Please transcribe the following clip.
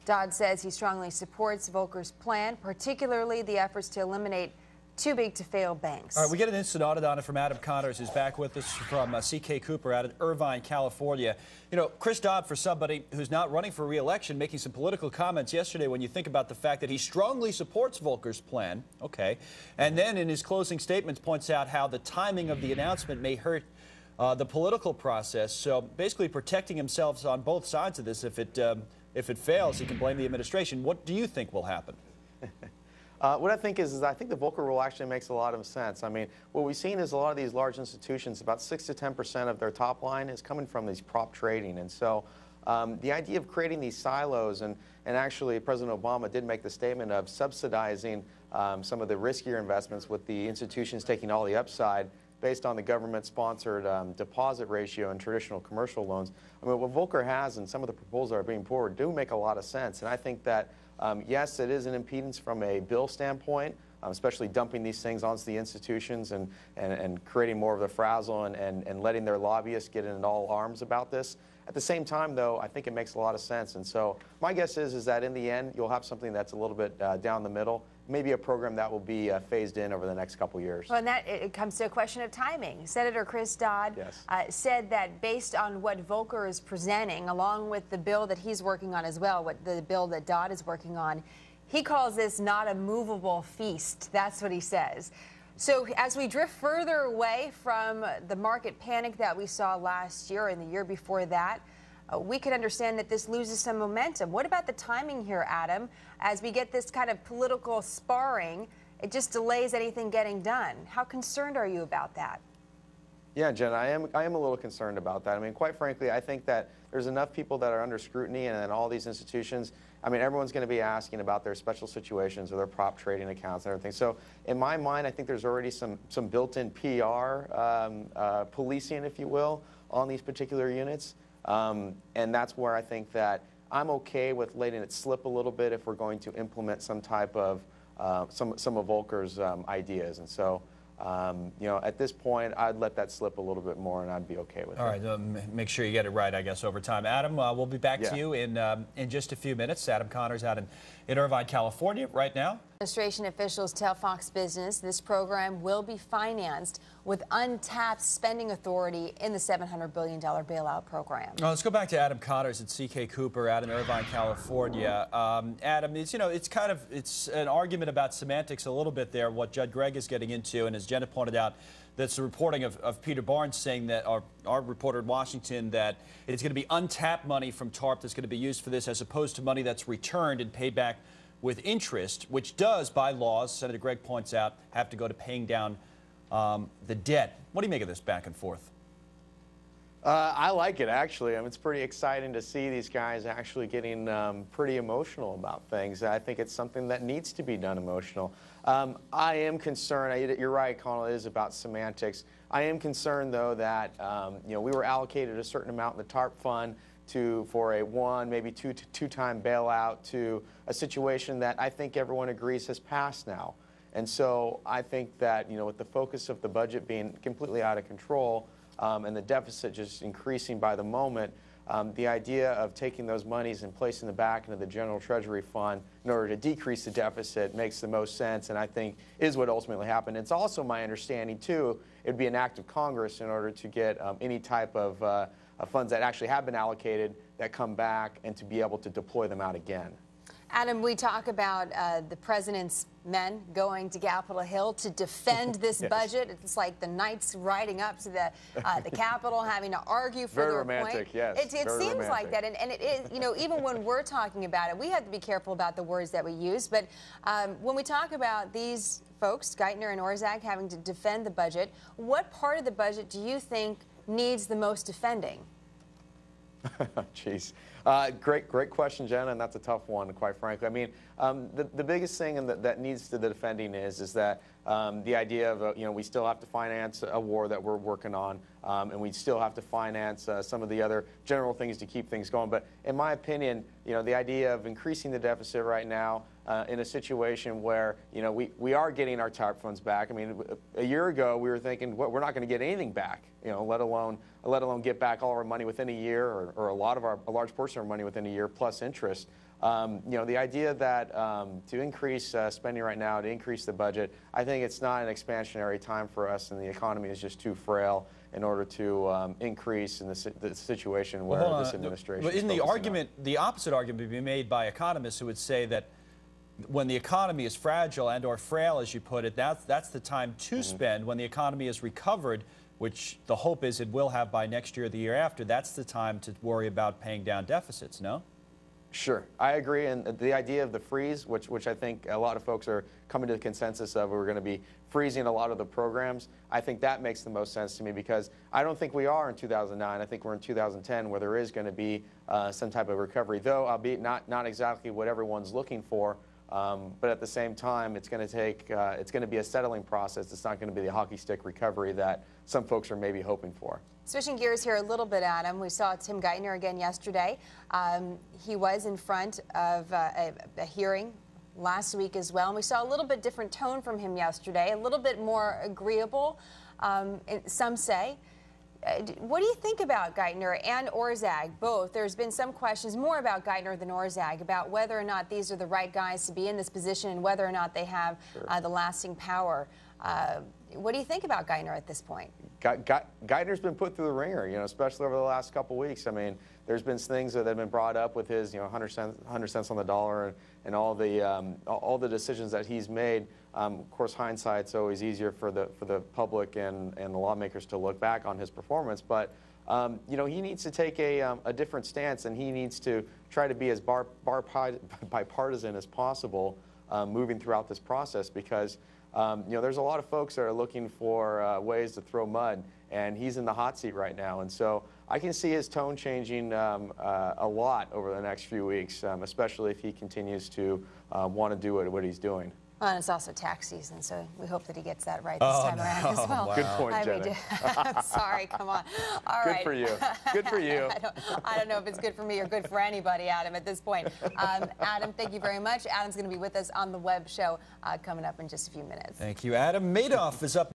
Dodd says he strongly supports Volker's plan, particularly the efforts to eliminate too-big-to-fail banks. All right, we get an instant audit on it from Adam Connors, who's back with us from CK Cooper out in Irvine, California. You know, Chris Dodd, for somebody who's not running for re-election, making some political comments yesterday when you think about the fact that he strongly supports Volker's plan, okay, and then in his closing statements points out how the timing of the announcement may hurt the political process. So basically protecting himself on both sides of this. If it fails, he can blame the administration. What do you think will happen? What I think is I think the Volcker rule actually makes a lot of sense. I mean, what we've seen is a lot of these large institutions, about 6 to 10% of their top line is coming from these prop trading. And so the idea of creating these silos, and actually President Obama did make the statement of subsidizing some of the riskier investments with the institutions taking all the upside based on the government-sponsored deposit ratio and traditional commercial loans. I mean, what Volcker has and some of the proposals that are being forward do make a lot of sense. And I think that yes, it is an impedance from a bill standpoint, especially dumping these things onto the institutions and creating more of the frazzle and letting their lobbyists get in all arms about this. At the same time, though, I think it makes a lot of sense. And so my guess is that in the end, you'll have something that's a little bit down the middle, maybe a program that will be phased in over the next couple years. Well, and that it comes to a question of timing. Senator Chris Dodd said that based on what Volker is presenting, along with the bill that he's working on as well, what the bill that Dodd is working on, he calls this not a movable feast. That's what he says. So as we drift further away from the market panic that we saw last year and the year before that, we can understand that this loses some momentum. What about the timing here, Adam? As we get this kind of political sparring, it just delays anything getting done. How concerned are you about that? Yeah, Jen, I am a little concerned about that. I mean, quite frankly, I think that there's enough people that are under scrutiny, and all these institutions, I mean, everyone's going to be asking about their special situations or their prop trading accounts and everything. So in my mind, I think there's already some built-in PR policing, if you will, on these particular units. And that's where I think that I'm okay with letting it slip a little bit if we're going to implement some type of some of Volker's ideas. And so, you know, at this point, I'd let that slip a little bit more, and I'd be okay with it. All right, make sure you get it right, I guess, over time. Adam, we'll be back to you in just a few minutes. Adam Connors out in Irvine, California right now. Administration officials tell Fox Business this program will be financed with untapped spending authority in the $700 billion bailout program. Well, let's go back to Adam Connors at CK Cooper out in Irvine, California. Adam, it's it's an argument about semantics a little bit there, what Judd Gregg is getting into, and as Jenna pointed out, that's the reporting of Peter Barnes saying that our reporter in Washington that it's going to be untapped money from TARP that's going to be used for this as opposed to money that's returned and paid back with interest, which does, by laws, Senator Gregg points out, have to go to paying down the debt. What do you make of this back and forth? I like it, actually. I mean, it's pretty exciting to see these guys actually getting pretty emotional about things. I think it's something that needs to be done emotional. I am concerned. You're right, Connell, it is about semantics. I am concerned, though, that you know, we were allocated a certain amount in the TARP fund for a one, maybe two-time bailout to a situation that I think everyone agrees has passed now. And so I think that, you know, with the focus of the budget being completely out of control and the deficit just increasing by the moment, the idea of taking those monies and placing them back into the General Treasury Fund in order to decrease the deficit makes the most sense, and I think is what ultimately happened. It's also my understanding, too, it would be an act of Congress in order to get any type of funds that actually have been allocated that come back and to be able to deploy them out again. Adam, we talk about the president's men going to Capitol Hill to defend this budget. It's like the knights riding up to the Capitol, having to argue for their romantic, point. Yes. It seems romantic. like that, and it is. You know, even when we're talking about it, we have to be careful about the words that we use. But when we talk about these folks, Geithner and Orszag, having to defend the budget, what part of the budget do you think needs the most defending? Jeez. Great question, Jen, and that's a tough one, quite frankly. I mean, the biggest thing that needs to the defending is that the idea of, you know, we still have to finance a war that we're working on, and we still have to finance some of the other general things to keep things going. But in my opinion, you know, the idea of increasing the deficit right now in a situation where, you know, we are getting our TARP funds back. I mean, a year ago we were thinking, well, we're not going to get anything back, you know, let alone get back all our money within a year, or a large portion of our money within a year plus interest. The idea that to increase spending right now, to increase the budget, I think it's not an expansionary time for us, and the economy is just too frail in order to increase in the situation where this administration is focusing on. The opposite argument would be made by economists who would say that when the economy is fragile and/or frail, as you put it, that's the time to spend. When the economy is recovered, which the hope is it will have by next year or the year after, that's the time to worry about paying down deficits, no? Sure, I agree, and the idea of the freeze, which I think a lot of folks are coming to the consensus of, we're going to be freezing a lot of the programs, I think that makes the most sense to me, because I don't think we are in 2009. I think we're in 2010, where there is going to be some type of recovery, though albeit not exactly what everyone's looking for. But at the same time, it's going to be a settling process. It's not going to be the hockey stick recovery that some folks are maybe hoping for. Switching gears here a little bit, Adam, we saw Tim Geithner again yesterday. He was in front of a hearing last week as well, and we saw a little bit different tone from him yesterday, a little bit more agreeable, some say. What do you think about Geithner and Orszag, both? There's been some questions more about Geithner than Orszag, about whether or not these are the right guys to be in this position and whether or not they have the lasting power. What do you think about Geithner at this point? Geithner's been put through the ringer, especially over the last couple weeks. I mean, there's been things that have been brought up with his, 100 cents on the dollar and all the decisions that he's made. Of course, hindsight's always easier for the public and the lawmakers to look back on his performance, but he needs to take a different stance, and he needs to try to be as bipartisan as possible moving throughout this process, because there's a lot of folks that are looking for ways to throw mud, and he's in the hot seat right now. And so I can see his tone changing a lot over the next few weeks, especially if he continues to want to do what he's doing. Well, and it's also tax season, so we hope that he gets that right this time around as well. Wow. Good point, Jenna. I'm sorry, come on. All right. Good for you. Good for you. I don't know if it's good for me or good for anybody, Adam, at this point. Adam, thank you very much. Adam's going to be with us on the web show coming up in just a few minutes. Thank you, Adam. Madoff is up.